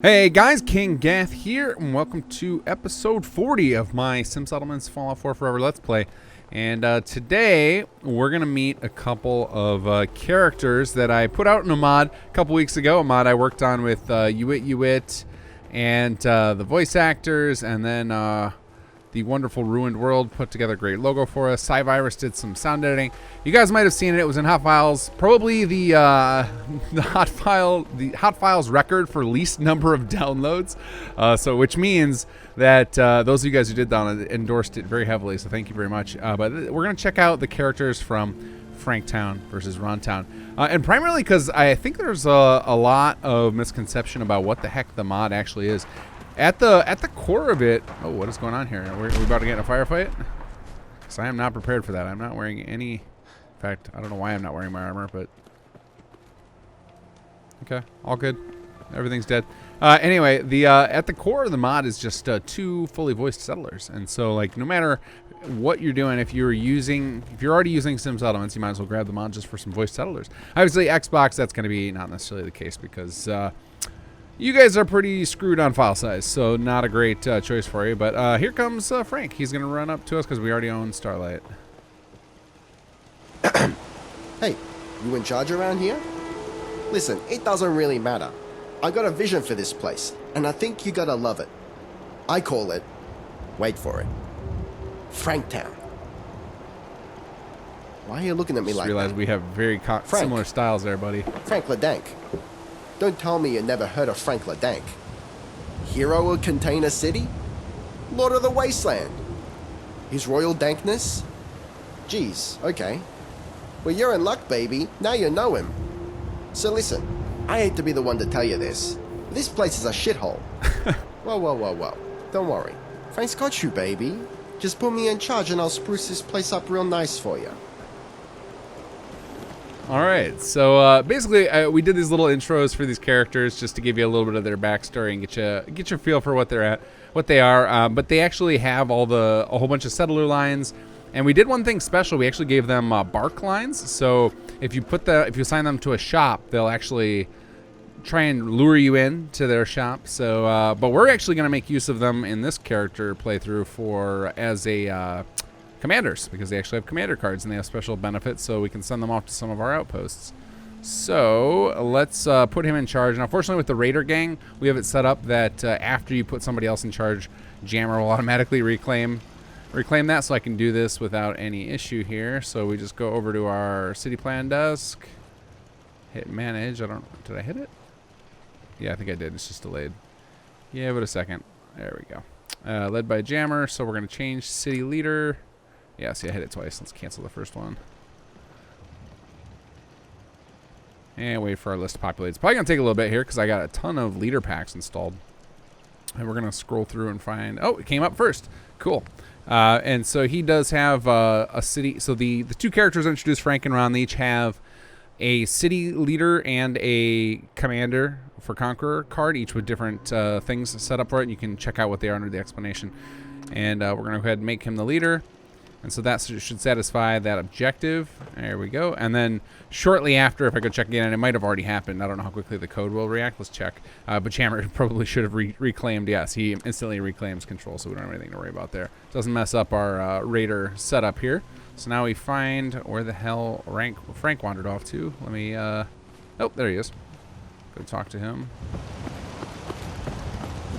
Hey guys, kinggath here, and welcome to episode 40 of my Sim Settlements Fallout 4 Forever Let's Play. And today, we're going to meet a couple of characters that I put out in a mod a couple weeks ago. A mod I worked on with Uwit and the voice actors, and then the wonderful RuinedWorld put together a great logo for us. Cyvirus did some sound editing. You guys might have seen it. It was in Hot Files. Probably the Hot Files record for least number of downloads. So which means that those of you guys who did download it endorsed it very heavily. So thank you very much. But we're gonna check out the characters from Franktown versus Rontown, and primarily because I think there's a lot of misconception about what the heck the mod actually is. At the core of it, oh, what is going on here? Are we about to get in a firefight? Because I am not prepared for that. I'm not wearing any. In fact, I don't know why I'm not wearing my armor, but okay, all good. Everything's dead. Anyway, the at the core of the mod is just two fully voiced settlers, and so like no matter what you're doing, if you're already using Sim Settlements, you might as well grab the mod just for some voiced settlers. Obviously, Xbox, that's going to be not necessarily the case because you guys are pretty screwed on file size, so not a great choice for you. But here comes Frank. He's going to run up to us because we already own Starlight. Hey, you in charge around here? Listen, it doesn't really matter. I got a vision for this place, and I think you gotta love it. I call it, wait for it, Franktown. Why are you looking at me like that? I realize we have very similar styles there, buddy. Frank LeDank. Don't tell me you never heard of Frank LeDank. Hero of Container City? Lord of the Wasteland? His Royal Dankness? Geez, okay. Well, you're in luck, baby. Now you know him. So listen, I hate to be the one to tell you this. This place is a shithole. Whoa. Don't worry. Frank's got you, baby. Just put me in charge and I'll spruce this place up real nice for you. All right, so basically we did these little intros for these characters just to give you a little bit of their backstory and get your feel for what they are. But they actually have a whole bunch of settler lines, and we did one thing special. We actually gave them bark lines. So if you assign them to a shop, they'll actually try and lure you in to their shop. So, but we're actually going to make use of them in this character playthrough as a commanders, because they actually have commander cards and they have special benefits, so we can send them off to some of our outposts. So let's put him in charge. And unfortunately, with the raider gang, we have it set up that after you put somebody else in charge, Jammer will automatically reclaim that, so I can do this without any issue here. So we just go over to our city plan desk, hit manage. Did I hit it? Yeah, I think I did. It's just delayed. Give it a second. There we go. Led by Jammer. So we're going to change city leader. Yeah, see, I hit it twice. Let's cancel the first one. And wait for our list to populate. It's probably going to take a little bit here because I got a ton of leader packs installed. And we're going to scroll through and find... Oh, it came up first. Cool. And so he does have a city... So the two characters introduced, Frank and Ron, they each have a city leader and a commander for Conqueror card, each with different things set up for it. And you can check out what they are under the explanation. And we're going to go ahead and make him the leader. And so that should satisfy that objective. There we go. And then shortly after, if I go check again, and it might have already happened. I don't know how quickly the code will react. Let's check. But Jammer probably should have reclaimed. Yes, he instantly reclaims control, so we don't have anything to worry about there. Doesn't mess up our raider setup here. So now we find where the hell Frank wandered off to. Let me... Oh, there he is. Go talk to him.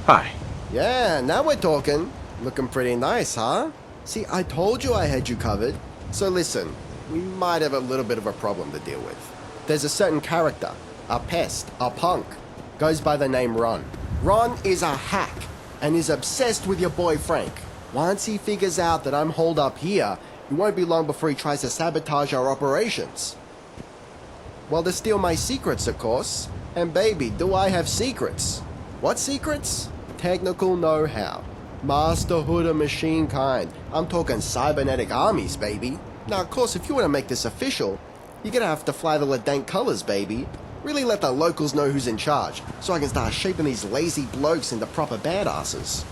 Hi. Yeah, now we're talking. Looking pretty nice, huh? See, I told you I had you covered. So listen, we might have a little bit of a problem to deal with. There's a certain character, a pest, a punk, goes by the name Ron. Ron is a hack and is obsessed with your boy Frank. Once he figures out that I'm holed up here, it won't be long before he tries to sabotage our operations. Well, to steal my secrets, of course. And baby, do I have secrets. What secrets? Technical know-how. Masterhood of machine kind. I'm talking cybernetic armies, baby. Now, of course, if you want to make this official, you're gonna have to fly the LeDank colors, baby. Really let the locals know who's in charge, so I can start shaping these lazy blokes into proper badasses.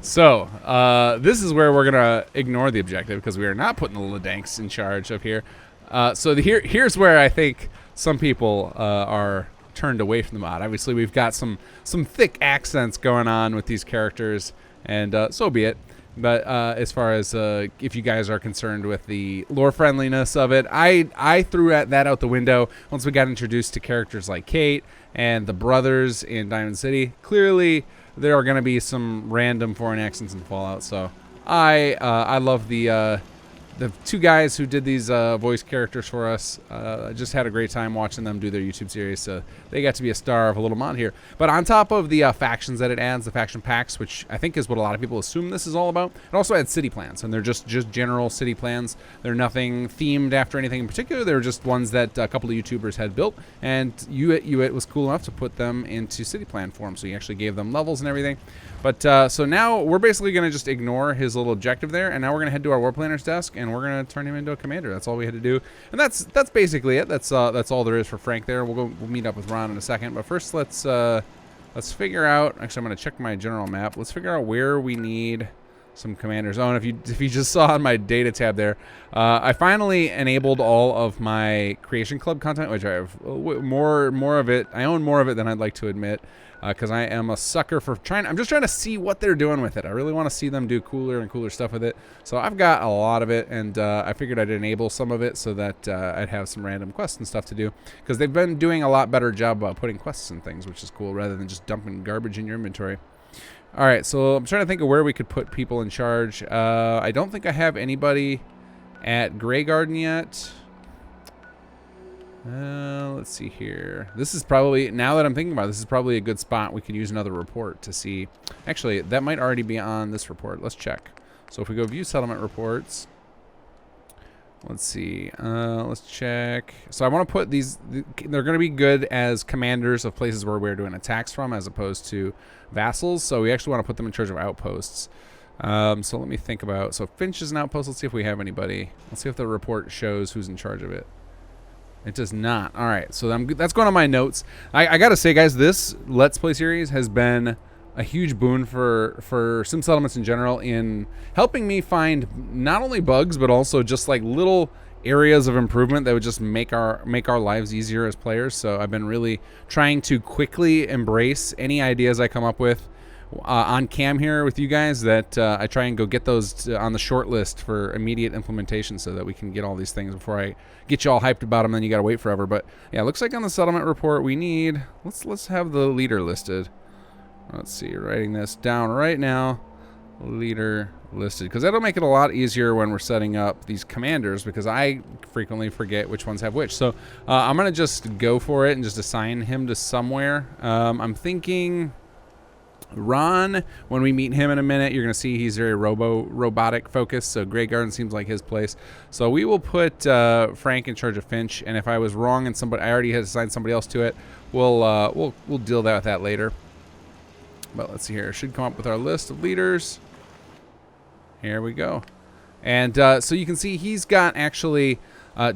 So, this is where we're gonna ignore the objective because we are not putting the LeDanks in charge of here. So here's where I think some people are turned away from the mod. Obviously, we've got some thick accents going on with these characters, and so be it. But as far as if you guys are concerned with the lore friendliness of it, I threw that out the window once we got introduced to characters like Kate and the brothers in Diamond City. Clearly, there are going to be some random foreign accents in Fallout, so I love the two guys who did these voice characters for us. I just had a great time watching them do their YouTube series, so they got to be a star of a little mod here. But on top of the factions that it adds, the faction packs, which I think is what a lot of people assume this is all about, it also adds city plans, and they're just general city plans. They're nothing themed after anything in particular. They're just ones that a couple of YouTubers had built, and Uit was cool enough to put them into city plan form, so he actually gave them levels and everything. But so now we're basically going to just ignore his little objective there, and now we're going to head to our war planner's desk, and we're going to turn him into a commander. That's all we had to do, and that's basically it. That's all there is for Frank there. We'll meet up with Ron in a second, but first let's figure out. Actually, I'm going to check my general map. Let's figure out where we need some commanders. Oh, and if you just saw on my data tab there, I finally enabled all of my Creation Club content, which I have more of it. I own more of it than I'd like to admit, because I am a sucker for I'm just trying to see what they're doing with it. I really want to see them do cooler and cooler stuff with it. So I've got a lot of it, and I figured I'd enable some of it so that I'd have some random quests and stuff to do, because they've been doing a lot better job about putting quests and things, which is cool, rather than just dumping garbage in your inventory. All right, so I'm trying to think of where we could put people in charge. I don't think I have anybody at Grey Garden yet. Let's see here. This is probably, now that I'm thinking about it, this is probably a good spot. We could use another report to see. Actually, that might already be on this report. Let's check. So if we go view settlement reports, let's see. Let's check. So I want to put these, they're going to be good as commanders of places where we're doing attacks from, as opposed to vassals. So we actually want to put them in charge of outposts. So let me think about, so Finch is an outpost. Let's see if we have anybody. Let's see if the report shows who's in charge of it. It does not. All right, so that's going on my notes. I got to say, guys, this Let's Play series has been a huge boon for Sim Settlements in general in helping me find not only bugs, but also just like little areas of improvement that would just make our lives easier as players. So I've been really trying to quickly embrace any ideas I come up with on cam here with you guys, that I try and go get those on the short list for immediate implementation, so that we can get all these things before I get you all hyped about them, then you gotta wait forever. But yeah, it looks like on the settlement report we need, let's have the leader listed. Let's see, writing this down right now, leader listed, because that'll make it a lot easier when we're setting up these commanders, because I frequently forget which ones have which. So I'm gonna just go for it and just assign him to somewhere. I'm thinking Ron, when we meet him in a minute, you're going to see he's very robotic focused, so Grey Garden seems like his place. So we will put Frank in charge of Finch, and if I was wrong and I already had assigned somebody else to it, we'll deal with that later. But let's see here. Should come up with our list of leaders. Here we go. And so you can see he's got actually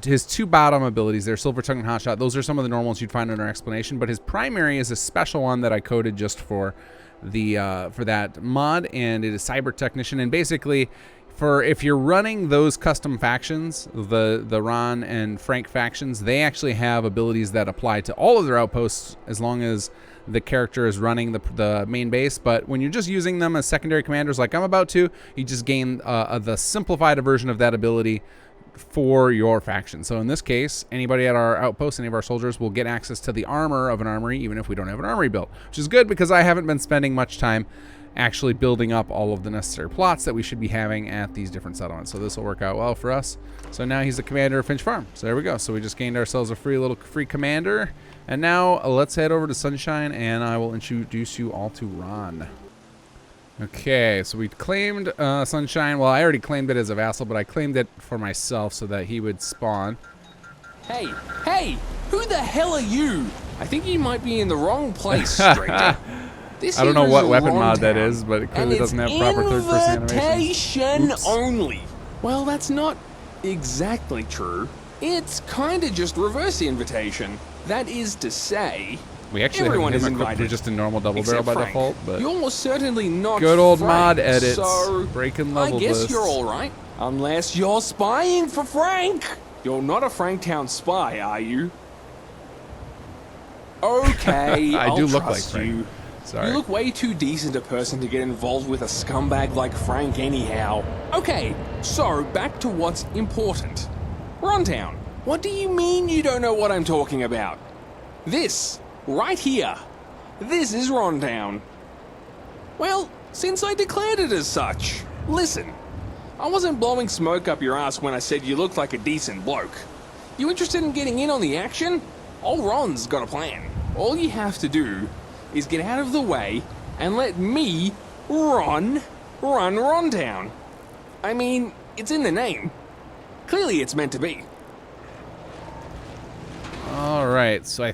his two bottom abilities there, Silver Tongue and Hotshot. Those are some of the normals you'd find in our explanation, but his primary is a special one that I coded just for that mod, and it is Cyber Technician. And basically, if you're running those custom factions, the Ron and Frank factions, they actually have abilities that apply to all of their outposts as long as the character is running the main base. But when you're just using them as secondary commanders like I'm about to, you just gain the simplified version of that ability for your faction. So in this case, anybody at our outpost, any of our soldiers, will get access to the armor of an armory, even if we don't have an armory built, which is good because I haven't been spending much time actually building up all of the necessary plots that we should be having at these different settlements. So this will work out well for us. So now he's the commander of Finch Farm. So there we go. So we just gained ourselves a free commander. And now let's head over to Sunshine, and I will introduce you all to Ron. Okay, so we claimed Sunshine. Well, I already claimed it as a vassal, but I claimed it for myself so that he would spawn. Hey, who the hell are you? I think you might be in the wrong place, stranger. I don't know what weapon mod that is, but it clearly doesn't have proper third-person animation. Only. Well, that's not exactly true. It's kind of just reverse invitation. That is to say, we actually everyone have is him equipped invited, with just a normal double barrel by Frank. default, but you're certainly not good old Frank, mod edits, so breaking level I guess lists. you're all right, unless you're spying for Frank. You're not a Franktown spy, are you? Okay, I I'll do look like trust Frank. you. Sorry. You look way too decent a person to get involved with a scumbag like Frank anyhow. Okay, so back to what's important. Rundown. What do you mean you don't know what I'm talking about? This, right here. This is Rundown. Well, since I declared it as such, listen. I wasn't blowing smoke up your ass when I said you looked like a decent bloke. You interested in getting in on the action? Old Ron's got a plan. All you have to do is get out of the way and let me run Rundown. I mean, it's in the name. Clearly it's meant to be. All right, so I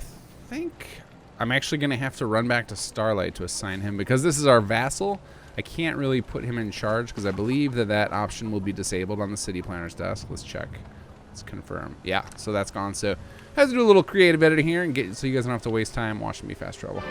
think I'm actually going to have to run back to Starlight to assign him because this is our vassal. I can't really put him in charge because I believe that that option will be disabled on the city planner's desk. Let's check. Let's confirm. Yeah, so that's gone. So I have to do a little creative editing here and get so you guys don't have to waste time watching me fast travel.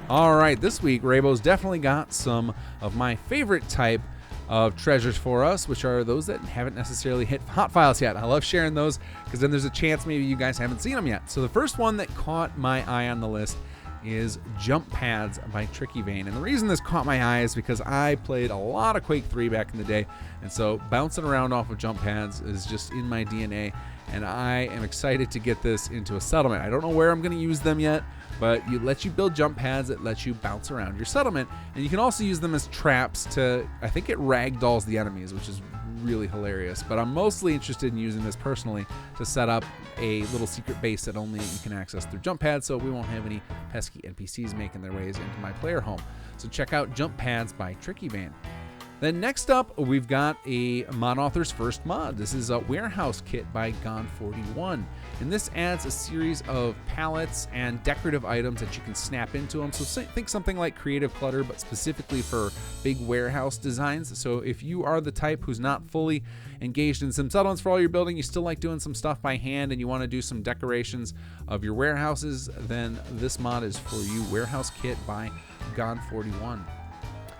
All right, this week Raybo's definitely got some of my favorite type of treasures for us, which are those that haven't necessarily hit hot files yet. I love sharing those because then there's a chance maybe you guys haven't seen them yet. So the first one that caught my eye on the list is Jump Pads by Tricky Vein. And the reason this caught my eye is because I played a lot of Quake 3 back in the day, and so bouncing around off of jump pads is just in my DNA, and I am excited to get this into a settlement. I don't know where I'm going to use them yet, but it lets you build jump pads that let you bounce around your settlement, and you can also use them as traps to, I think it ragdolls the enemies, which is really hilarious. But I'm mostly interested in using this personally to set up a little secret base that only you can access through jump pads, so we won't have any pesky NPCs making their ways into my player home. So check out Jump Pads by Tricky Vein. Then next up, we've got a mod author's first mod. This is a warehouse kit by Gone41. And this adds a series of pallets and decorative items that you can snap into them. So think something like Creative Clutter, but specifically for big warehouse designs. So if you are the type who's not fully engaged in Sim Settlements for all your building, you still like doing some stuff by hand and you want to do some decorations of your warehouses, then this mod is for you. Warehouse Kit by Gone41.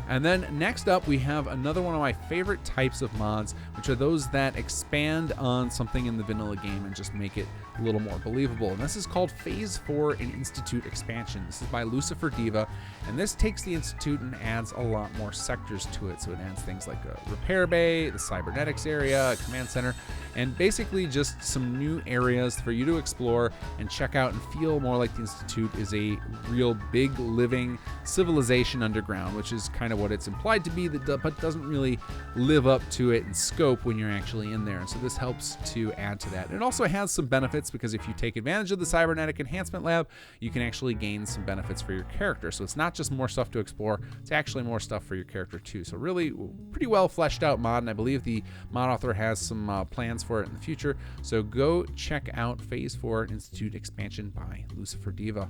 And then next up, we have another one of my favorite types of mods, which are those that expand on something in the vanilla game and just make it a little more believable. And this is called Phase 4 in Institute Expansion. This is by Lucifer Diva, and this takes the Institute and adds a lot more sectors to it. So it adds things like a repair bay, the cybernetics area, a command center, and basically just some new areas for you to explore and check out and feel more like the Institute is a real big living civilization underground, which is kind of what it's implied to be, but doesn't really live up to it in scope when you're actually in there. And so this helps to add to that. It also has some benefits because if you take advantage of the cybernetic enhancement lab, you can actually gain some benefits for your character. So it's not just more stuff to explore, it's actually more stuff for your character too. So really pretty well fleshed out mod, and I believe the mod author has some plans for it in the future. So go check out Phase 4 Institute Expansion by Lucifer Diva.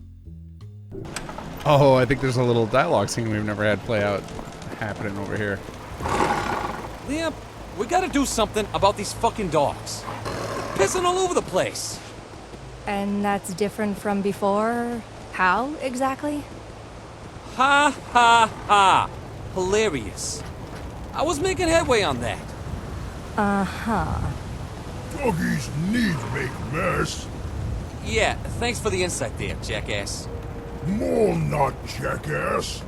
Oh, I think there's a little dialogue scene we've never had play out happening over here. Liam, we gotta do something about these fucking dogs. They're pissing all over the place. And that's different from before? How, exactly? Ha ha ha. Hilarious. I was making headway on that. Uh-huh. Doggies need make mess. Yeah, thanks for the insight there, jackass. More not jackass.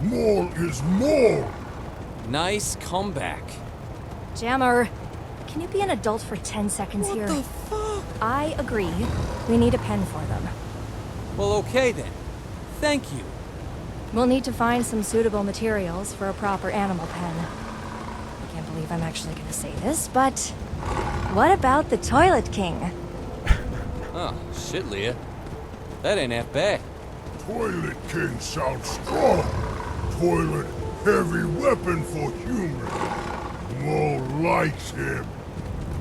More is more. Nice comeback. Jammer, can you be an adult for 10 seconds here? What the fuck? I agree. We need a pen for them. Well, okay then. Thank you. We'll need to find some suitable materials for a proper animal pen. I can't believe I'm actually going to say this, but what about the Toilet King? Oh, shit, Leah. That ain't half bad. Toilet King sounds strong. Toilet heavy weapon for human. More likes him.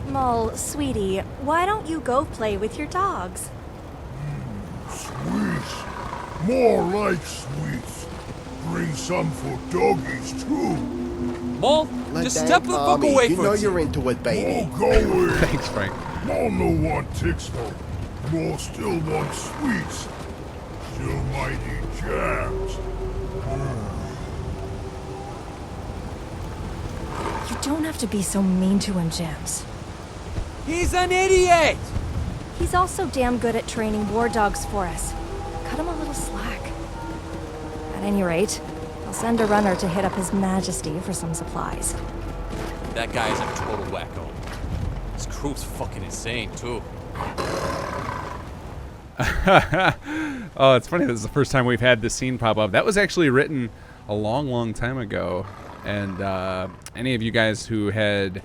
Mole, sweetie, why don't you go play with your dogs? Sweets. More like sweets. Bring some for doggies too. Mole, Let just that step the fuck army, away you from know it. you're into it, baby. More going. Thanks, Frank. More no want ticks though. More still want sweets. Still might eat jams. You don't have to be so mean to him, Jams. He's an idiot! He's also damn good at training war dogs for us. Cut him a little slack. At any rate, I'll send a runner to hit up His Majesty for some supplies. That guy is a total wacko. His crew's fucking insane, too. Oh, it's funny. This is the first time we've had this scene pop up. That was actually written a long, long time ago. And any of you guys who had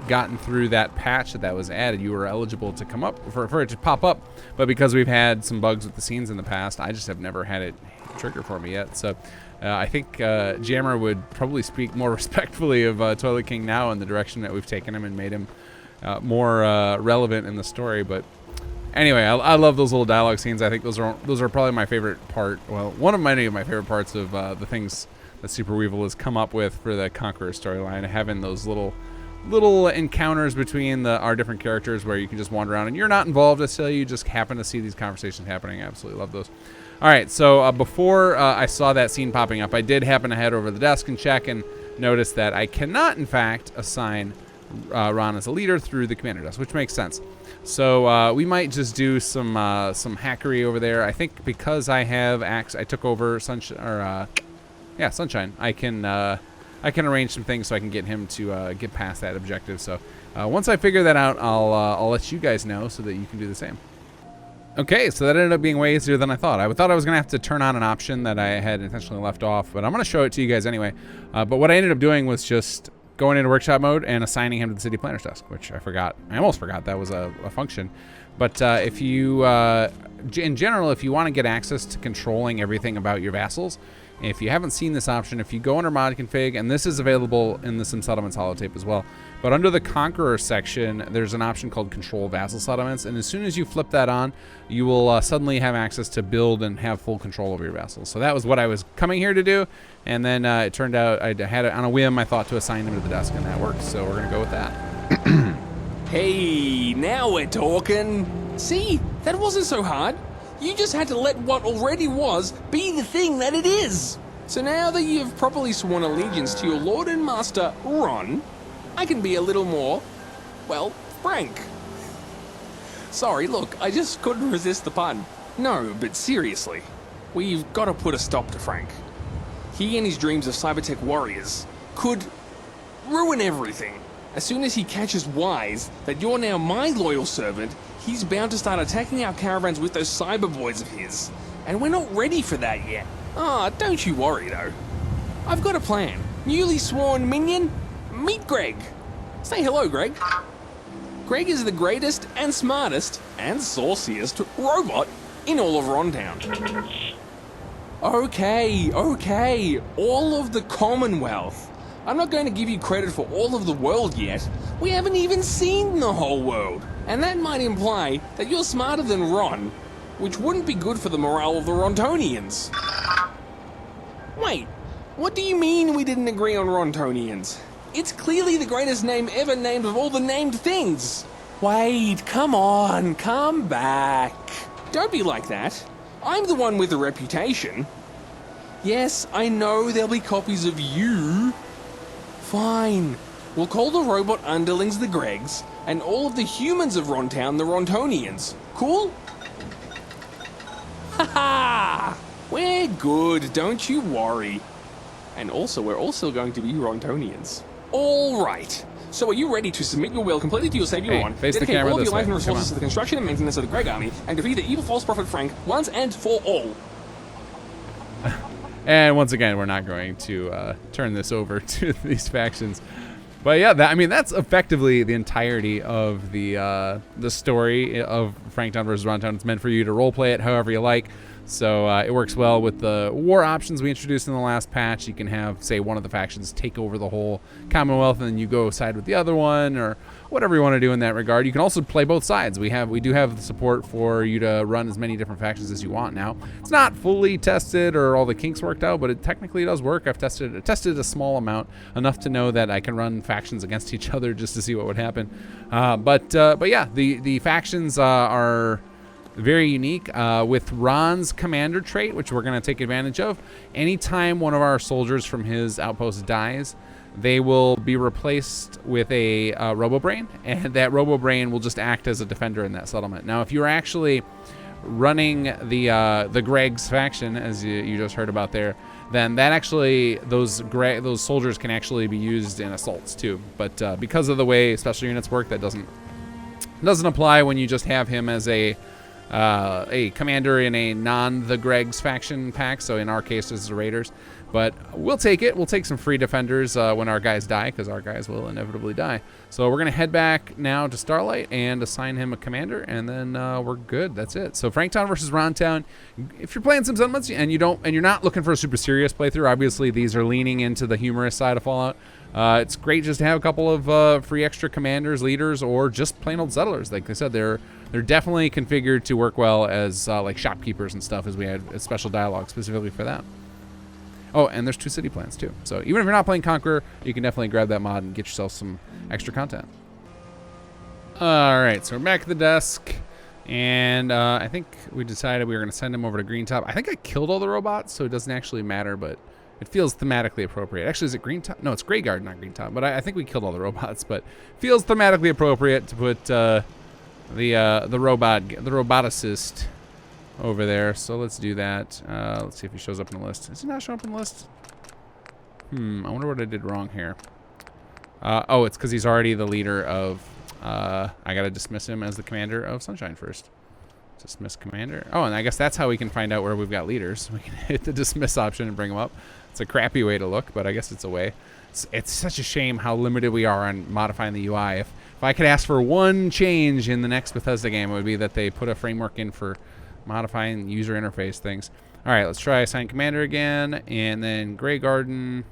gotten through that patch that was added, you were eligible to come up for it to pop up. But because we've had some bugs with the scenes in the past, I just have never had it trigger for me yet. So I think Jammer would probably speak more respectfully of Toilet King now in the direction that we've taken him and made him more relevant in the story. But anyway, I love those little dialogue scenes. I think those are probably my favorite part. Well, one of many of my favorite parts of the things that Super Weevil has come up with for the Conqueror storyline, having those little encounters between our different characters where you can just wander around and you're not involved necessarily, you just happen to see these conversations happening. I absolutely love those. All right, so before I saw that scene popping up, I did happen to head over to the desk and check and notice that I cannot, in fact, assign Ron as a leader through the commander desk, which makes sense. So we might just do some hackery over there. I think because I have I took over Sunshine. I can arrange some things so I can get him to get past that objective. So once I figure that out, I'll let you guys know so that you can do the same. Okay, so that ended up being way easier than I thought. I thought I was going to have to turn on an option that I had intentionally left off, but I'm going to show it to you guys anyway. But what I ended up doing was just going into workshop mode and assigning him to the city planner's desk, which I forgot. I almost forgot that was a function. But if you, in general, if you want to get access to controlling everything about your vassals, if you haven't seen this option, if you go under mod config, and this is available in the Sim Settlements holotape as well, but under the Conqueror section, there's an option called Control Vassal Settlements, and as soon as you flip that on, you will suddenly have access to build and have full control over your vassals. So that was what I was coming here to do, and then it turned out I had it on a whim. I thought to assign him to the desk, and that worked, so we're going to go with that. Hey, now we're talking. See, that wasn't so hard. You just had to let what already was be the thing that it is. So now that you've properly sworn allegiance to your Lord and Master, Ron, I can be a little more, well, frank. Sorry, look, I just couldn't resist the pun. No, but seriously, we've got to put a stop to Frank. He and his dreams of cybertech warriors could ruin everything. As soon as he catches wise that you're now my loyal servant, he's bound to start attacking our caravans with those cyber boys of his. And we're not ready for that yet. Don't you worry though. I've got a plan. Newly sworn minion, meet Greg. Say hello, Greg. Greg is the greatest and smartest and sauciest robot in all of Rontown. Okay, all of the Commonwealth. I'm not going to give you credit for all of the world yet. We haven't even seen the whole world. And that might imply that you're smarter than Ron, which wouldn't be good for the morale of the Rontonians. Wait, what do you mean we didn't agree on Rontonians? It's clearly the greatest name ever named of all the named things. Wait, come on, come back. Don't be like that. I'm the one with the reputation. Yes, I know there'll be copies of you. Fine. We'll call the robot underlings the Gregs, and all of the humans of Rontown the Rontonians. Cool? Haha! We're good, don't you worry. And also, we're also going to be Rontonians. All right. So are you ready to submit your will completely to your savior Ron, face the dedicate camera all of this your life way. and resources to the construction and maintenance of the Greg army, and defeat the evil false prophet Frank once and for all? And once again, we're not going to turn this over to these factions. But yeah, that's effectively the entirety of the story of Franktown versus Rontown. It's meant for you to roleplay it however you like. So it works well with the war options we introduced in the last patch. You can have, say, one of the factions take over the whole Commonwealth, and then you go side with the other one, or whatever you want to do in that regard. You can also play both sides. We do have the support for you to run as many different factions as you want now. It's not fully tested or all the kinks worked out, but it technically does work. I've tested a small amount, enough to know that I can run factions against each other just to see what would happen. But yeah, the factions are very unique. With Ron's commander trait, which we're going to take advantage of, anytime one of our soldiers from his outpost dies, they will be replaced with a robo-brain, and that robo-brain will just act as a defender in that settlement. Now, if you're actually running the Greg's faction, as you just heard about there, then that actually, those soldiers can actually be used in assaults too. But because of the way special units work, that doesn't apply when you just have him as a commander in a non-the Greg's faction pack. So in our case, it's the Raiders. But we'll take it. We'll take some free defenders when our guys die, because our guys will inevitably die. So we're going to head back now to Starlight and assign him a commander, and then we're good. That's it. So Franktown versus Rontown. If you're playing Sim Settlements and you're not looking for a super serious playthrough, obviously these are leaning into the humorous side of Fallout. It's great just to have a couple of free extra commanders, leaders, or just plain old settlers. Like I said, they're definitely configured to work well as like shopkeepers and stuff, as we had a special dialogue specifically for that. Oh, and there's 2 city plans too. So even if you're not playing Conqueror, you can definitely grab that mod and get yourself some extra content. All right, so we're back at the desk, and I think we decided we were going to send him over to Green Top. I think I killed all the robots, so it doesn't actually matter, but it feels thematically appropriate. Actually, is it Green Top? No, it's Grey Guard, not Green Top. But I think we killed all the robots, but feels thematically appropriate to put the roboticist over there. So let's do that. Let's see if he shows up in the list. Is he not showing up in the list? I wonder what I did wrong here. Oh, it's because he's already the leader of... I got to dismiss him as the commander of Sunshine first. Dismiss commander. Oh, and I guess that's how we can find out where we've got leaders. We can hit the dismiss option and bring them up. It's a crappy way to look, but I guess it's a way. It's such a shame how limited we are on modifying the UI. If I could ask for one change in the next Bethesda game, it would be that they put a framework in for modifying user interface things. All right, let's try assign commander again, and then Grey Garden,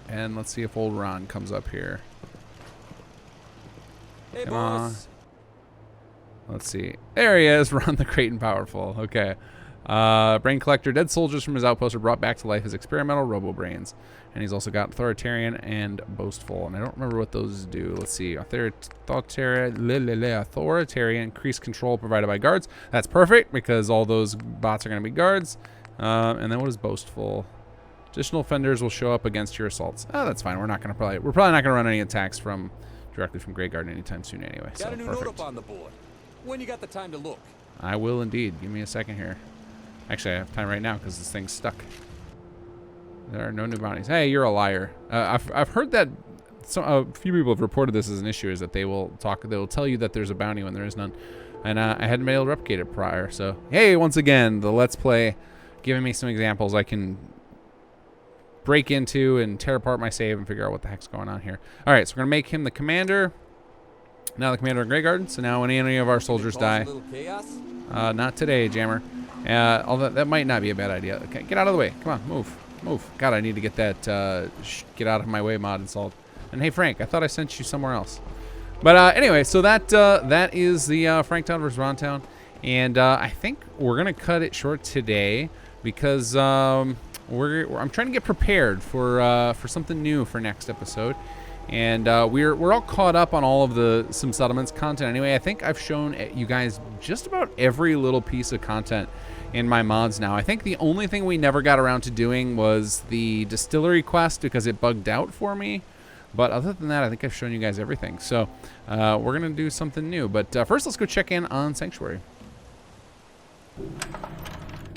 and let's see if old Ron comes up here. Hey, Come on. boss. Let's see. There he is, Ron the Great and Powerful. Okay. Brain Collector. Dead soldiers from his outpost are brought back to life as experimental robo-brains. And he's also got Authoritarian and Boastful. And I don't remember what those do. Let's see. Authoritarian. Increased control provided by guards. That's perfect, because all those bots are going to be guards. And then what is Boastful? Additional offenders will show up against your assaults. Oh, that's fine. We're probably not going to run any attacks directly from Grey Garden anytime soon anyway. Got So a new note up on the board. When you got the time to look? I will indeed. Give me a second here. Actually, I have time right now because this thing's stuck. There are no new bounties. Hey, you're a liar. I've heard that a few people have reported this as an issue, is that they will tell you that there's a bounty when there is none. And I hadn't been able to replicate it prior. So, hey, once again, the Let's Play giving me some examples I can break into and tear apart my save and figure out what the heck's going on here. All right, so we're going to make him the commander. Now the commander of Grey Garden. So now when any of our soldiers die... A little chaos? Not today, Jammer. Although that might not be a bad idea. Okay, get out of the way. Come on, move. God, I need to get that get out of my way mod installed. And hey, Frank, I thought I sent you somewhere else. But anyway, so that is the Franktown versus Rontown. And I think we're going to cut it short today because I'm trying to get prepared for something new for next episode. And we're all caught up on all of the Sim Settlements content anyway. I think I've shown you guys just about every little piece of content in my mods now. I think the only thing we never got around to doing was the distillery quest because it bugged out for me. But other than that, I think I've shown you guys everything. So we're going to do something new. But first, let's go check in on Sanctuary.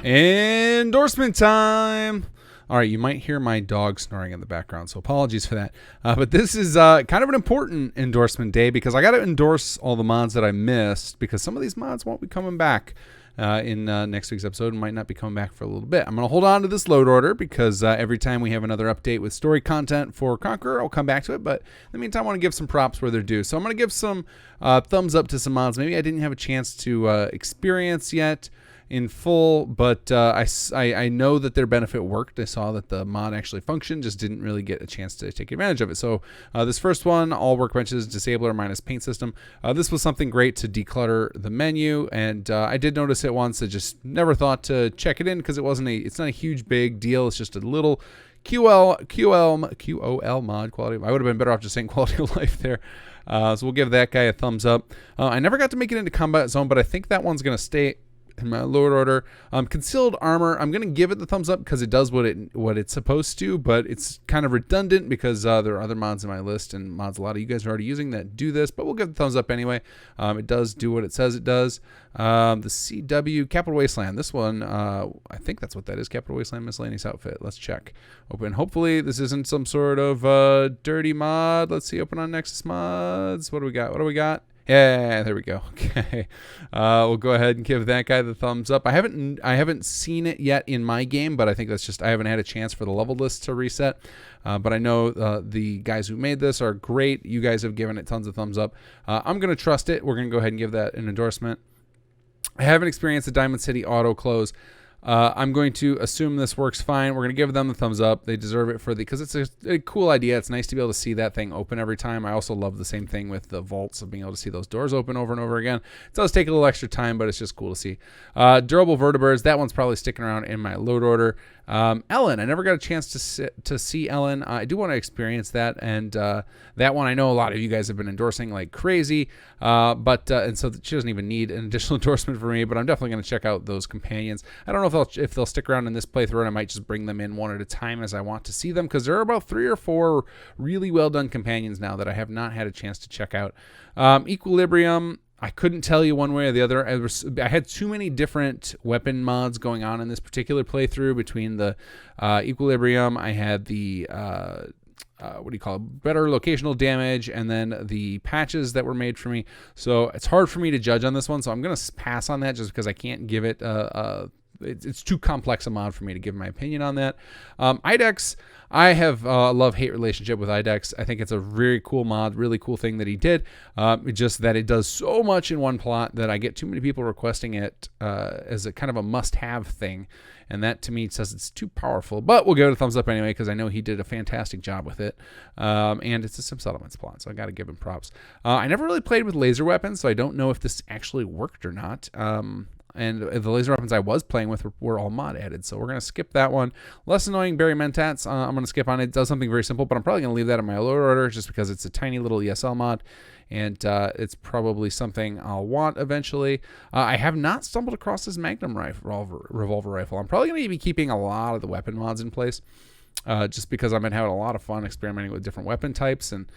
Endorsement time! All right, you might hear my dog snoring in the background, so apologies for that. But this is kind of an important endorsement day because I got to endorse all the mods that I missed because some of these mods won't be coming back in next week's episode and might not be coming back for a little bit. I'm going to hold on to this load order because every time we have another update with story content for Conqueror, I'll come back to it. But in the meantime, I want to give some props where they're due. So I'm going to give some thumbs up to some mods maybe I didn't have a chance to experience yet in full, but I know that their benefit worked. I saw that the mod actually functioned, just didn't really get a chance to take advantage of it. So this first one, all workbenches, disable or minus paint system. This was something great to declutter the menu, and I did notice it once. I just never thought to check it in because it's not a huge big deal. It's just a little QOL mod quality. I would have been better off just saying quality of life there. So we'll give that guy a thumbs up. I never got to make it into combat zone, but I think that one's going to stay in my load order. Concealed armor, I'm gonna give it the thumbs up because it does what it's supposed to, but it's kind of redundant because there are other mods in my list and mods a lot of you guys are already using that do this, but we'll give it the thumbs up anyway. It does do what it says it does. The CW Capital Wasteland, this one, I think that's what that is, Capital Wasteland miscellaneous outfit. Let's check. Open. Hopefully this isn't some sort of dirty mod. Let's see. Open on Nexus Mods. What do we got? Yeah, there we go. Okay, we'll go ahead and give that guy the thumbs up. I haven't seen it yet in my game, but I think that's just I haven't had a chance for the level list to reset. But I know the guys who made this are great. You guys have given it tons of thumbs up. I'm gonna trust it. We're gonna go ahead and give that an endorsement. I haven't experienced the Diamond City auto close. I'm going to assume this works fine. We're going to give them the thumbs up. They deserve it because it's a cool idea. It's nice to be able to see that thing open every time. I also love the same thing with the vaults of being able to see those doors open over and over again. It does take a little extra time, but it's just cool to see. Durable vertebrates. That one's probably sticking around in my load order. Ellen, I never got a chance to see Ellen. I do want to experience that, and that one I know a lot of you guys have been endorsing like crazy, and so she doesn't even need an additional endorsement for me, but I'm definitely going to check out those companions. I don't know if they'll stick around in this playthrough, and I might just bring them in one at a time as I want to see them, because there are about 3 or 4 really well done companions now that I have not had a chance to check out. Equilibrium, I couldn't tell you one way or the other. I had too many different weapon mods going on in this particular playthrough. Between the Equilibrium, I had the better locational damage, and then the patches that were made for me. So it's hard for me to judge on this one. So I'm going to pass on that just because I can't give it it's too complex a mod for me to give my opinion on that. IDEX, I have a love-hate relationship with IDEX. I think it's a very cool mod, really cool thing that he did. Just that it does so much in one plot that I get too many people requesting it as a kind of a must-have thing. And that to me says it's too powerful. But we'll give it a thumbs up anyway because I know he did a fantastic job with it. And it's a Sim Settlements plot, so I got to give him props. I never really played with laser weapons, so I don't know if this actually worked or not. And the laser weapons I was playing with were all mod added, so we're going to skip that one. Less annoying Berry Mentats, I'm going to skip on it. It does something very simple, but I'm probably going to leave that in my load order just because it's a tiny little ESL mod, and it's probably something I'll want eventually. I have not stumbled across this Magnum revolver rifle. I'm probably going to be keeping a lot of the weapon mods in place, just because I've been having a lot of fun experimenting with different weapon types. And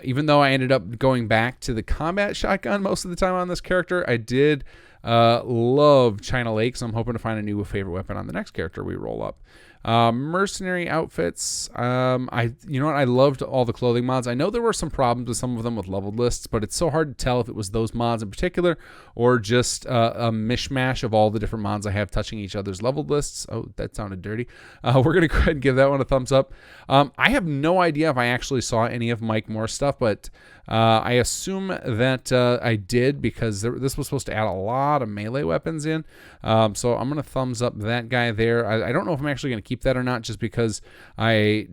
even though I ended up going back to the combat shotgun most of the time on this character, I did love China Lake, so I'm hoping to find a new favorite weapon on the next character we roll up. Mercenary outfits. I loved all the clothing mods. I know there were some problems with some of them with leveled lists, but it's so hard to tell if it was those mods in particular or just a mishmash of all the different mods I have touching each other's leveled lists. Oh, that sounded dirty. We're gonna go ahead and give that one a thumbs up. I have no idea if I actually saw any of Mike Moore's stuff, but I assume that I did because this was supposed to add a lot of melee weapons in. So I'm going to thumbs up that guy there. I don't know if I'm actually going to keep that or not, just because I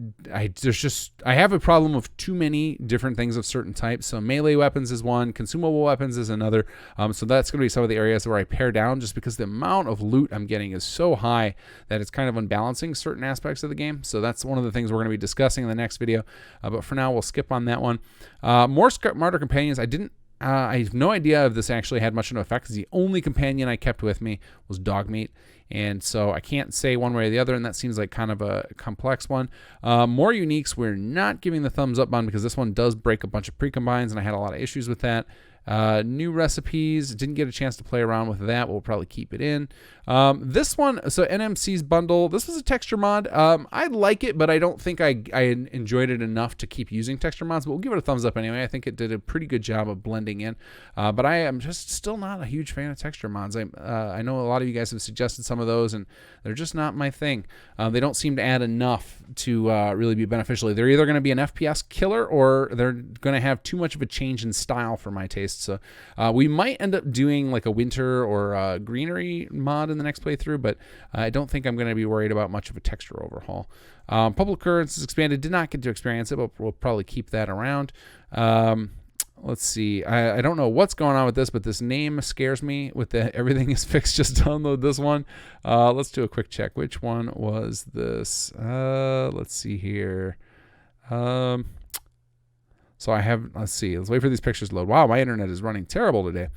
have a problem with too many different things of certain types. So melee weapons is one, consumable weapons is another. So that's going to be some of the areas where I pare down, just because the amount of loot I'm getting is so high that it's kind of unbalancing certain aspects of the game. So that's one of the things we're going to be discussing in the next video. But for now, we'll skip on that one. More Martyr Companions. I have no idea if this actually had much of an effect, because the only companion I kept with me was Dogmeat, and so I can't say one way or the other, and that seems like kind of a complex one. More uniques, we're not giving the thumbs up on, because this one does break a bunch of pre-combines, and I had a lot of issues with that. New recipes, didn't get a chance to play around with that. We'll probably keep it in. This one, so NMC's bundle, this was a texture mod. I like it, but I don't think I enjoyed it enough to keep using texture mods, but we'll give it a thumbs up anyway. I think it did a pretty good job of blending in, but I am just still not a huge fan of texture mods. I know a lot of you guys have suggested some of those, and they're just not my thing. They don't seem to add enough to really be beneficial. They're either going to be an FPS killer, or they're going to have too much of a change in style for my taste. So we might end up doing like a winter or a greenery mod in the next playthrough, but I don't think I'm going to be worried about much of a texture overhaul. Public Occurrence is expanded. Did not get to experience it, but we'll probably keep that around. Let's see. I don't know what's going on with this, but this name scares me with the everything is fixed. Just download this one. Let's do a quick check. Which one was this? Let's see here. So I have, let's see, let's wait for these pictures to load. Wow, my internet is running terrible today.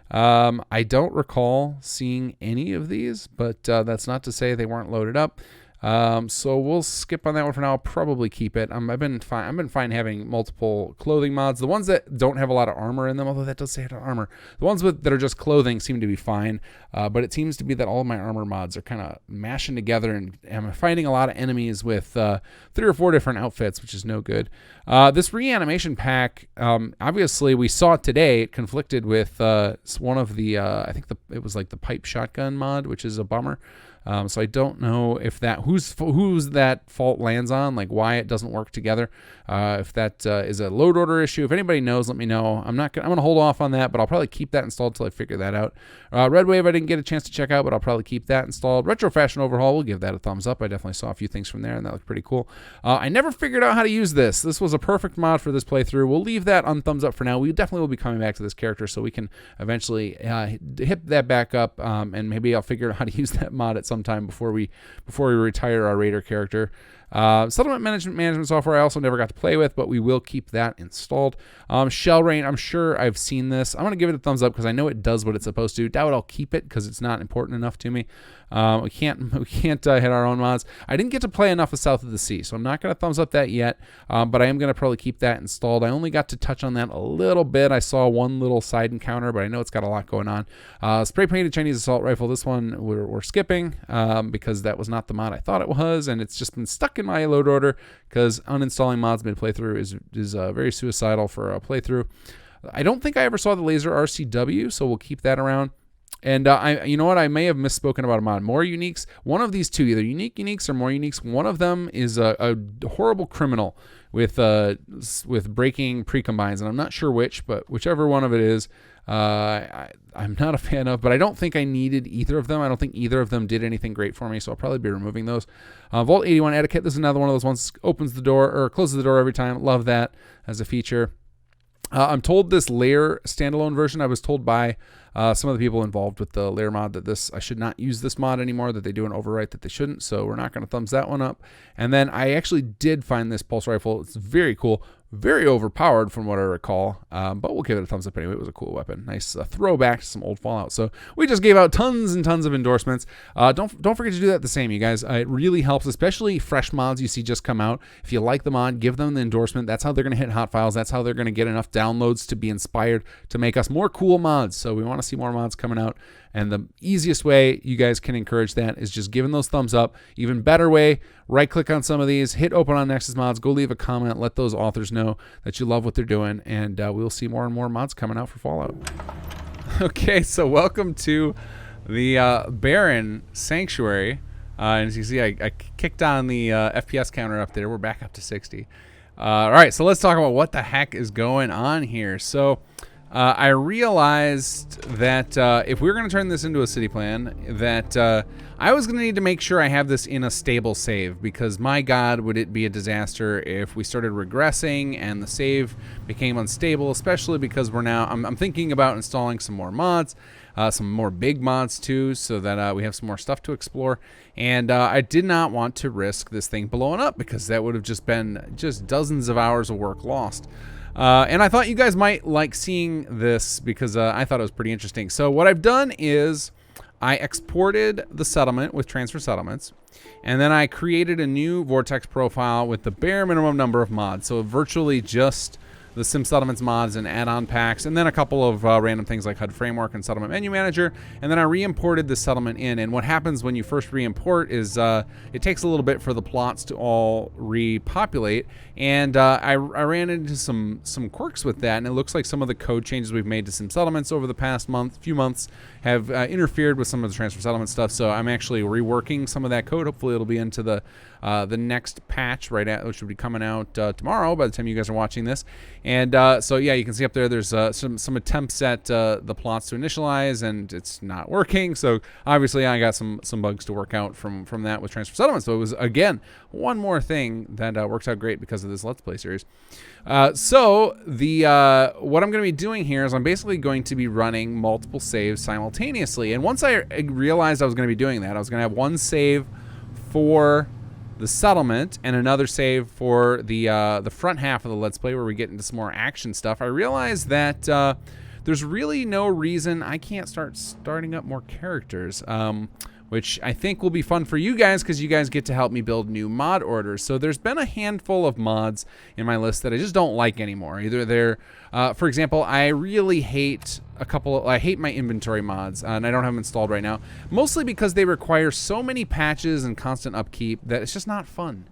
I don't recall seeing any of these, but that's not to say they weren't loaded up. So we'll skip on that one for now. I'll probably keep it. I've been fine having multiple clothing mods. The ones that don't have a lot of armor in them, although that does say it on armor, the ones that are just clothing seem to be fine. But it seems to be that all of my armor mods are kind of mashing together, and I'm finding a lot of enemies with 3 or 4 different outfits, which is no good. This reanimation pack, obviously we saw it today. It conflicted with one of the, I think it was like the pipe shotgun mod, which is a bummer. So I don't know if that who's that fault lands on, like why it doesn't work together. If that is a load order issue, if anybody knows, let me know. I'm gonna hold off on that, but I'll probably keep that installed till I figure that out. Red Wave I didn't get a chance to check out, but I'll probably keep that installed. Retro Fashion Overhaul, we'll give that a thumbs up. I definitely saw a few things from there, and that looked pretty cool. I never figured out how to use this. This was a perfect mod for this playthrough. We'll leave that on thumbs up for now. We definitely will be coming back to this character, so we can eventually hit that back up, and maybe I'll figure out how to use that mod at some time before we retire our Raider character. Settlement management software I also never got to play with, but we will keep that installed. Shell Rain, I'm sure I've seen this. I'm going to give it a thumbs up because I know it does what it's supposed to. Doubt I'll keep it because it's not important enough to me. We can't hit our own mods. I didn't get to play enough of South of the Sea, so I'm not going to thumbs up that yet, but I am going to probably keep that installed. I only got to touch on that a little bit. I saw one little side encounter, but I know it's got a lot going on. Spray painted Chinese assault rifle. This one we're skipping because that was not the mod I thought it was, and it's just been stuck in my load order because uninstalling mods mid playthrough is very suicidal for a playthrough. I don't think I ever saw the laser RCW, so we'll keep that around. And you know what? I may have misspoken about a mod. More uniques. One of these two, either uniques or more uniques. One of them is a horrible criminal with breaking precombines, and I'm not sure which, but whichever one of it is, I'm not a fan of. But I don't think I needed either of them. I don't think either of them did anything great for me, so I'll probably be removing those. Vault 81 Etiquette. This is another one of those ones. Opens the door or closes the door every time. Love that as a feature. I'm told this lair standalone version, I was told by some of the people involved with the lair mod that I should not use this mod anymore, that they do an overwrite that they shouldn't, so we're not going to thumbs that one up. And then I actually did find this pulse rifle. It's very cool. Very overpowered from what I recall, but we'll give it a thumbs up anyway. It was a cool weapon. Nice throwback to some old Fallout. So we just gave out tons and tons of endorsements. Don't forget to do that the same, you guys. It really helps, especially fresh mods you see just come out. If you like the mod, give them the endorsement. That's how they're going to hit hot files. That's how they're going to get enough downloads to be inspired to make us more cool mods. So we want to see more mods coming out. And the easiest way you guys can encourage that is just giving those thumbs up. Even better way, right click on some of these, hit open on Nexus Mods, go leave a comment, let those authors know that you love what they're doing, and we'll see more and more mods coming out for Fallout. Okay, so welcome to the Barren Sanctuary. And as you see, I kicked on the FPS counter up there. We're back up to 60. All right, so let's talk about what the heck is going on here. So I realized that if we were going to turn this into a city plan, that I was going to need to make sure I have this in a stable save, because my God, would it be a disaster if we started regressing and the save became unstable, especially because I'm thinking about installing some more mods, some more big mods too, so that we have some more stuff to explore. And I did not want to risk this thing blowing up, because that would have just been dozens of hours of work lost. And I thought you guys might like seeing this, because I thought it was pretty interesting. So what I've done is I exported the settlement with transfer settlements, and then I created a new Vortex profile with the bare minimum number of mods. So virtually just the Sim Settlements mods and add-on packs, and then a couple of random things like HUD Framework and Settlement Menu Manager. And then I re-imported the settlement in. And what happens when you first re-import is it takes a little bit for the plots to all repopulate. And I ran into some quirks with that, and it looks like some of the code changes we've made to Sim Settlements over the past few months have interfered with some of the transfer settlement stuff. So I'm actually reworking some of that code. Hopefully it'll be into the next patch which will be coming out tomorrow by the time you guys are watching this. And so yeah, you can see up there there's some attempts at the plots to initialize, and it's not working. So obviously I got some bugs to work out from that with transfer settlements. So it was, again, one more thing that works out great because of this Let's Play series. So what I'm going to be doing here is I'm basically going to be running multiple saves simultaneously. And once I realized I was going to be doing that, I was going to have one save for the settlement, and another save for the front half of the Let's Play where we get into some more action stuff, I realized that there's really no reason I can't starting up more characters, which I think will be fun for you guys because you guys get to help me build new mod orders. So there's been a handful of mods in my list that I just don't like anymore. Either they're, for example, I really hate I hate my inventory mods, and I don't have them installed right now, mostly because they require so many patches and constant upkeep that it's just not fun.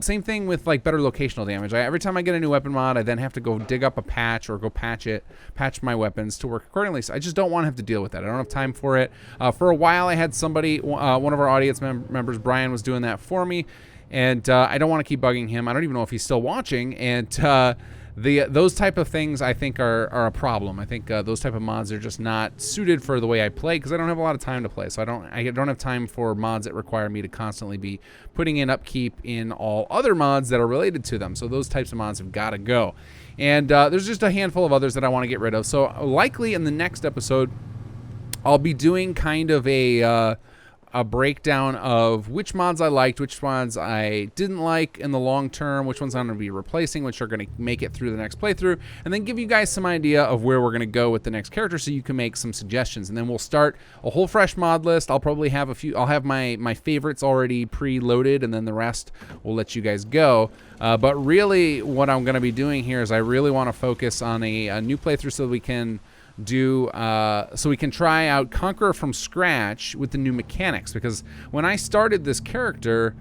Same thing with like better locational damage. Every time I get a new weapon mod, I then have to go dig up a patch or go patch my weapons to work accordingly. So I just don't want to have to deal with that. I don't have time for it. For a while, I had somebody, one of our audience members, Brian, was doing that for me, and I don't want to keep bugging him. I don't even know if he's still watching, and those type of things I think are a problem. I think those type of mods are just not suited for the way I play because I don't have a lot of time to play. So I don't have time for mods that require me to constantly be putting in upkeep in all other mods that are related to them. So those types of mods have got to go. And there's just a handful of others that I want to get rid of. So likely in the next episode, I'll be doing kind of a breakdown of which mods I liked, which ones I didn't like in the long term, which ones I'm going to be replacing, which are going to make it through the next playthrough, and then give you guys some idea of where we're going to go with the next character so you can make some suggestions. And then we'll start a whole fresh mod list. I'll probably have I'll have my favorites already preloaded, and then the rest we'll let you guys go. But really what I'm going to be doing here is I really want to focus on a new playthrough so that we can try out Conqueror from scratch with the new mechanics, because when I started this character,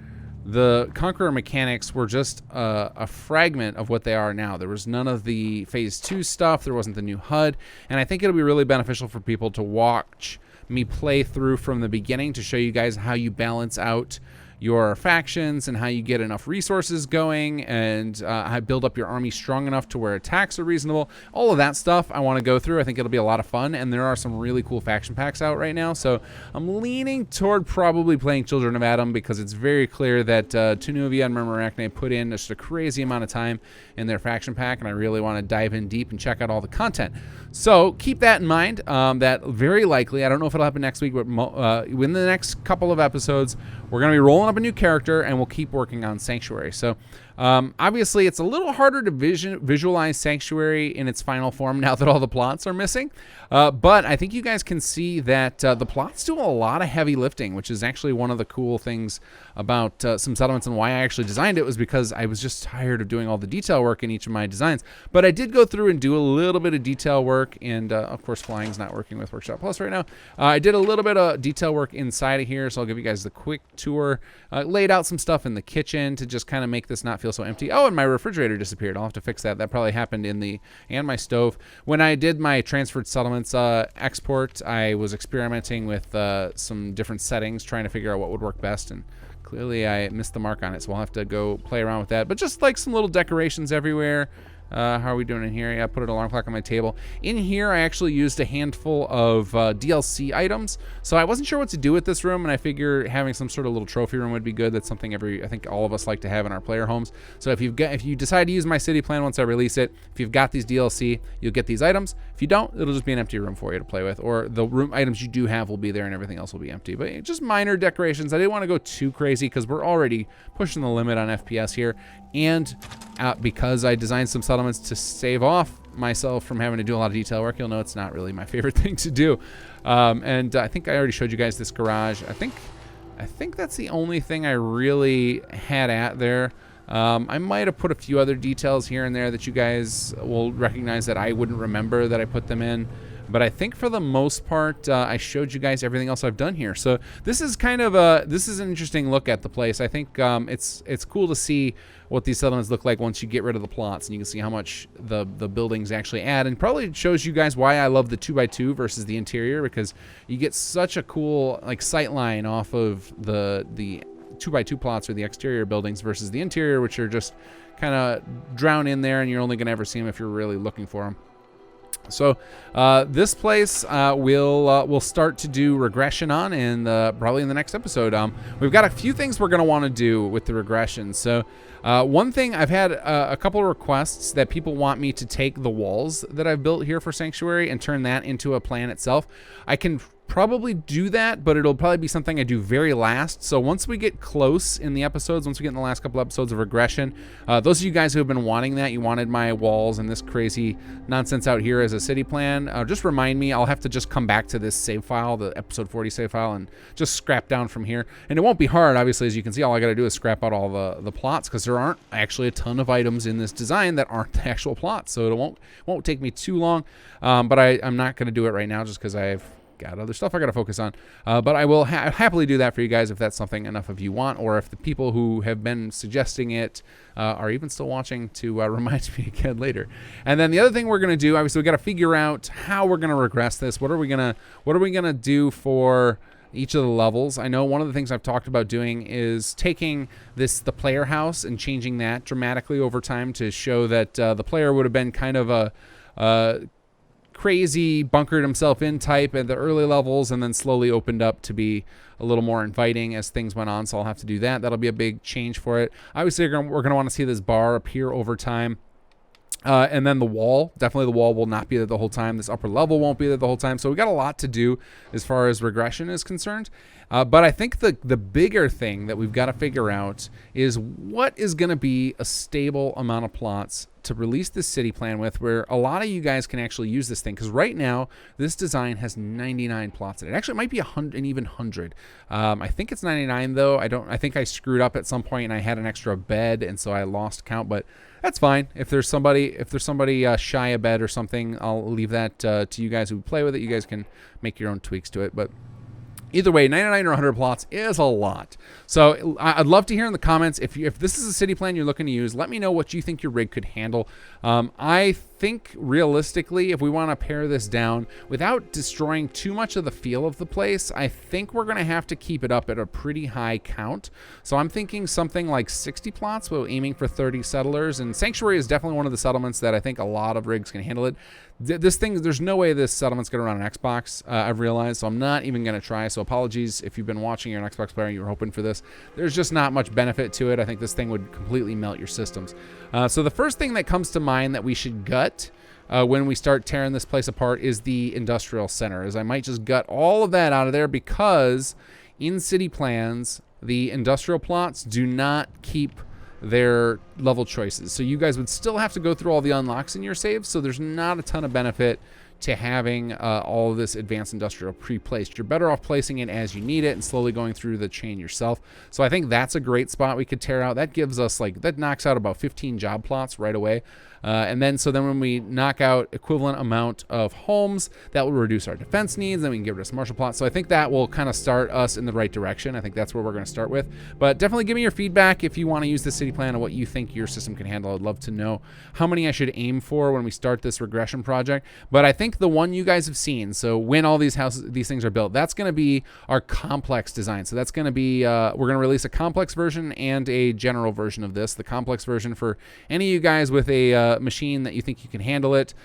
the Conqueror mechanics were just a fragment of what they are now. There was none of the Phase 2 stuff, there wasn't the new HUD, and I think it'll be really beneficial for people to watch me play through from the beginning to show you guys how you balance out your factions and how you get enough resources going and how build up your army strong enough to where attacks are reasonable. All of that stuff I want to go through. I think it'll be a lot of fun, and there are some really cool faction packs out right now. So I'm leaning toward probably playing Children of Adam because it's very clear that Tunuvia and Murmurakne put in just a crazy amount of time in their faction pack, and I really want to dive in deep and check out all the content. So keep that in mind. That very likely, I don't know if it'll happen next week, but within the next couple of episodes, we're going to be rolling up a new character, and we'll keep working on Sanctuary. So obviously it's a little harder to visualize Sanctuary in its final form now that all the plots are missing, but I think you guys can see that the plots do a lot of heavy lifting, which is actually one of the cool things about Sim Settlements, and why I actually designed it was because I was just tired of doing all the detail work in each of my designs. But I did go through and do a little bit of detail work, and of course flying's not working with Workshop Plus right now. I did a little bit of detail work inside of here, so I'll give you guys the quick tour. Laid out some stuff in the kitchen to just kind of make this not feel so empty. Oh, and my refrigerator disappeared. I'll have to fix that. That probably happened and my stove. When I did my transferred settlements export, I was experimenting with some different settings, trying to figure out what would work best, and clearly I missed the mark on it, so we'll have to go play around with that. But just like some little decorations everywhere. How are we doing in here? Yeah, I put an alarm clock on my table. In here, I actually used a handful of DLC items. So I wasn't sure what to do with this room, and I figure having some sort of little trophy room would be good. That's something I think all of us like to have in our player homes. So if you decide to use my city plan once I release it, if you've got these DLC, you'll get these items. If you don't, it'll just be an empty room for you to play with, or the room items you do have will be there and everything else will be empty. But just minor decorations. I didn't want to go too crazy because we're already pushing the limit on FPS here. And because I designed some settlements to save off myself from having to do a lot of detail work, you'll know it's not really my favorite thing to do. And I think I already showed you guys this garage. I think that's the only thing I really had at there. I might have put a few other details here and there that you guys will recognize that I wouldn't remember that I put them in. But I think for the most part, I showed you guys everything else I've done here. So this is kind of this is an interesting look at the place. I think it's cool to see what these settlements look like once you get rid of the plots, and you can see how much the buildings actually add. And probably shows you guys why I love the 2x2 versus the interior, because you get such a cool like sight line off of the 2x2 plots or the exterior buildings versus the interior, which are just kind of drown in there, and you're only going to ever see them if you're really looking for them. So this place we'll start to do regression on probably in the next episode. We've got a few things we're going to want to do with the regression. So one thing, I've had a couple of requests that people want me to take the walls that I've built here for Sanctuary and turn that into a plan itself. I can probably do that, but it'll probably be something I do very last. So once we get close in the episodes, once we get in the last couple episodes of regression, those of you guys who have been wanting that, you wanted my walls and this crazy nonsense out here as a city plan, just remind me. I'll have to just come back to this save file, the episode 40 save file, and just scrap down from here. And it won't be hard, obviously. As you can see, all I got to do is scrap out all the plots, because there aren't actually a ton of items in this design that aren't the actual plots, so it won't take me too long. But I'm not going to do it right now just because I've got other stuff I got to focus on, but I will happily do that for you guys if that's something enough of you want, or if the people who have been suggesting it are even still watching to remind me again later. And then the other thing we're going to do, obviously, we got to figure out how we're going to regress this. What are we gonna do for each of the levels? I know one of the things I've talked about doing is taking the player house and changing that dramatically over time to show that the player would have been kind of a crazy bunkered himself in type at the early levels, and then slowly opened up to be a little more inviting as things went on. So I'll have to do that. That'll be a big change for it. Obviously, we're going to want to see this bar appear over time. And then the wall, definitely the wall will not be there the whole time. This upper level won't be there the whole time. So we got a lot to do as far as regression is concerned. But I think the bigger thing that we've got to figure out is what is going to be a stable amount of plots to release this city plan with, where a lot of you guys can actually use this thing. Because right now, this design has 99 plots in it. Actually, it might be 100, and even 100. I think it's 99 though. I think I screwed up at some point and I had an extra bed, and so I lost count. But that's fine. If there's somebody shy a bed or something, I'll leave that to you guys who play with it. You guys can make your own tweaks to it. But either way, 99 or 100 plots is a lot. So I'd love to hear in the comments, if this is a city plan you're looking to use, let me know what you think your rig could handle. I think realistically, if we want to pare this down without destroying too much of the feel of the place, I think we're going to have to keep it up at a pretty high count. So I'm thinking something like 60 plots, while aiming for 30 settlers. And Sanctuary is definitely one of the settlements that I think a lot of rigs can handle it. This thing, there's no way this settlement's going to run on Xbox, I've realized, so I'm not even going to try. So apologies if you've been watching, you're an Xbox player and you were hoping for this. There's just not much benefit to it. I think this thing would completely melt your systems. So the first thing that comes to mind that we should gut when we start tearing this place apart is the industrial center. Is I might just gut all of that out of there, because in city plans, the industrial plots do not keep their level choices. So you guys would still have to go through all the unlocks in your saves, so there's not a ton of benefit to having all of this advanced industrial pre-placed. You're better off placing it as you need it and slowly going through the chain yourself. So I think that's a great spot we could tear out. That gives us that knocks out about 15 job plots right away. And then when we knock out equivalent amount of homes, that will reduce our defense needs, then we can get rid of some martial plots. So I think that will kind of start us in the right direction. I think that's where we're going to start with. But definitely give me your feedback if you want to use the city plan and what you think your system can handle. I'd love to know how many I should aim for when we start this regression project. But I think the one you guys have seen, so when all these things are built, that's going to be our complex design. So that's going to be, we're going to release a complex version and a general version of this. The complex version for any of you guys with a machine that you think you can handle it,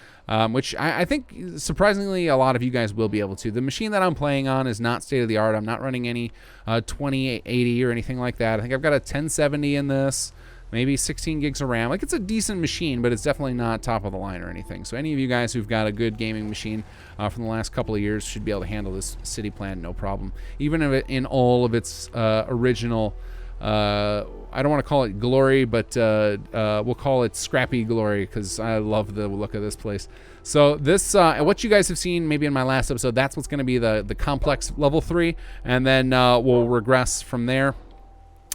which I think surprisingly a lot of you guys will be able to. The machine that I'm playing on is not state of the art. I'm not running any 2080 or anything like that. I think I've got a 1070 in this, maybe 16 gigs of RAM. It's a decent machine, but it's definitely not top of the line or anything. So any of you guys who've got a good gaming machine from the last couple of years should be able to handle this city plan no problem, even if in all of its original I don't want to call it glory, but we'll call it scrappy glory, because I love the look of this place. So this, what you guys have seen maybe in my last episode, that's what's going to be the complex level 3, and then we'll regress from there.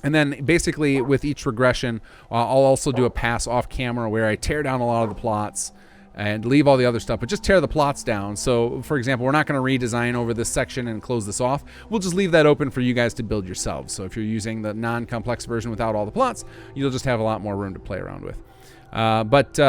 And then basically with each regression, I'll also do a pass off camera where I tear down a lot of the plots and leave all the other stuff, but just tear the plots down. So for example, we're not going to redesign over this section and close this off. We'll just leave that open for you guys to build yourselves. So if you're using the non-complex version without all the plots, you'll just have a lot more room to play around with. That's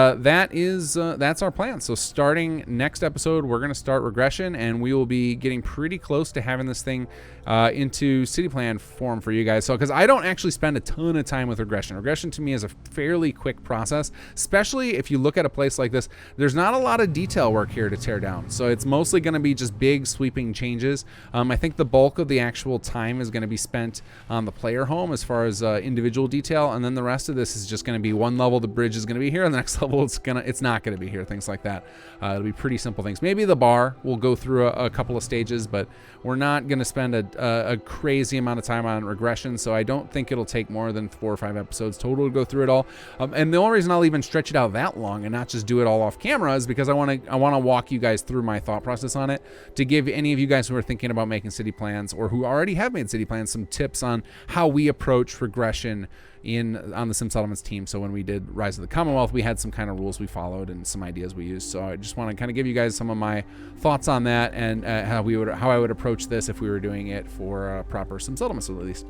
our plan. So starting next episode, we're going to start regression, and we will be getting pretty close to having this thing into city plan form for you guys. So because I don't actually spend a ton of time with regression. Regression to me is a fairly quick process, especially if you look at a place like this. There's not a lot of detail work here to tear down, so it's mostly going to be just big sweeping changes. I think the bulk of the actual time is going to be spent on the player home as far as individual detail, and then the rest of this is just going to be one level the bridge is going to be here, and the next level it's not going to be here. Things like that. It'll be pretty simple things. Maybe the bar will go through a couple of stages, but we're not going to spend a crazy amount of time on regression. So I don't think it'll take more than 4 or 5 episodes total to go through it all. And the only reason I'll even stretch it out that long and not just do it all off camera is because I want to walk you guys through my thought process on it, to give any of you guys who are thinking about making city plans or who already have made city plans some tips on how we approach regression on the Sim Settlements team. So when we did Rise of the Commonwealth, we had some kind of rules we followed and some ideas we used. So I just want to kind of give you guys some of my thoughts on that, and how I would approach this if we were doing it for proper Sim Settlements at least.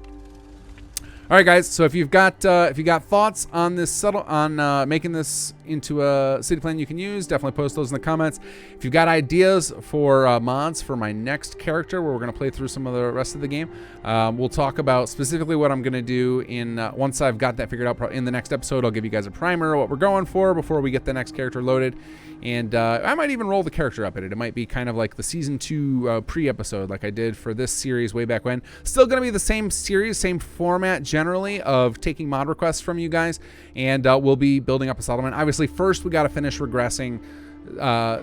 All right, guys. So if you got thoughts on this making this into a city plan you can use, definitely post those in the comments. If you've got ideas for mods for my next character, where we're going to play through some of the rest of the game, we'll talk about specifically what I'm going to do once I've got that figured out. In the next episode, I'll give you guys a primer of what we're going for before we get the next character loaded. And I might even roll the character up in it. It might be kind of like the season 2 pre-episode, like I did for this series way back when. Still going to be the same series, same format generally, of taking mod requests from you guys, and we'll be building up a settlement. Obviously, first we got to finish regressing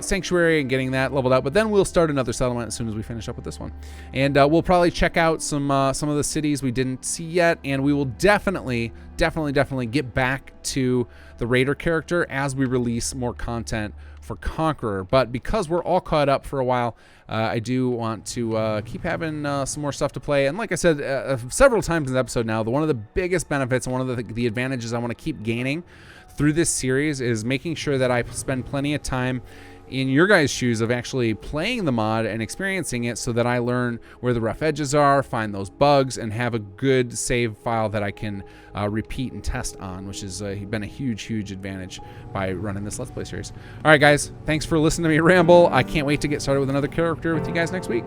Sanctuary and getting that leveled out, but then we'll start another settlement as soon as we finish up with this one. And we'll probably check out some of the cities we didn't see yet, and we will definitely get back to the Raider character as we release more content for Conqueror. But because we're all caught up for a while, I do want to keep having some more stuff to play. And like I said several times in the episode now, one of the biggest benefits and one of the advantages I want to keep gaining through this series is making sure that I spend plenty of time in your guys' shoes of actually playing the mod and experiencing it, so that I learn where the rough edges are, find those bugs, and have a good save file that I can repeat and test on, which has been a huge advantage by running this Let's Play series. All right, guys, thanks for listening to me ramble. I can't wait to get started with another character with you guys next week.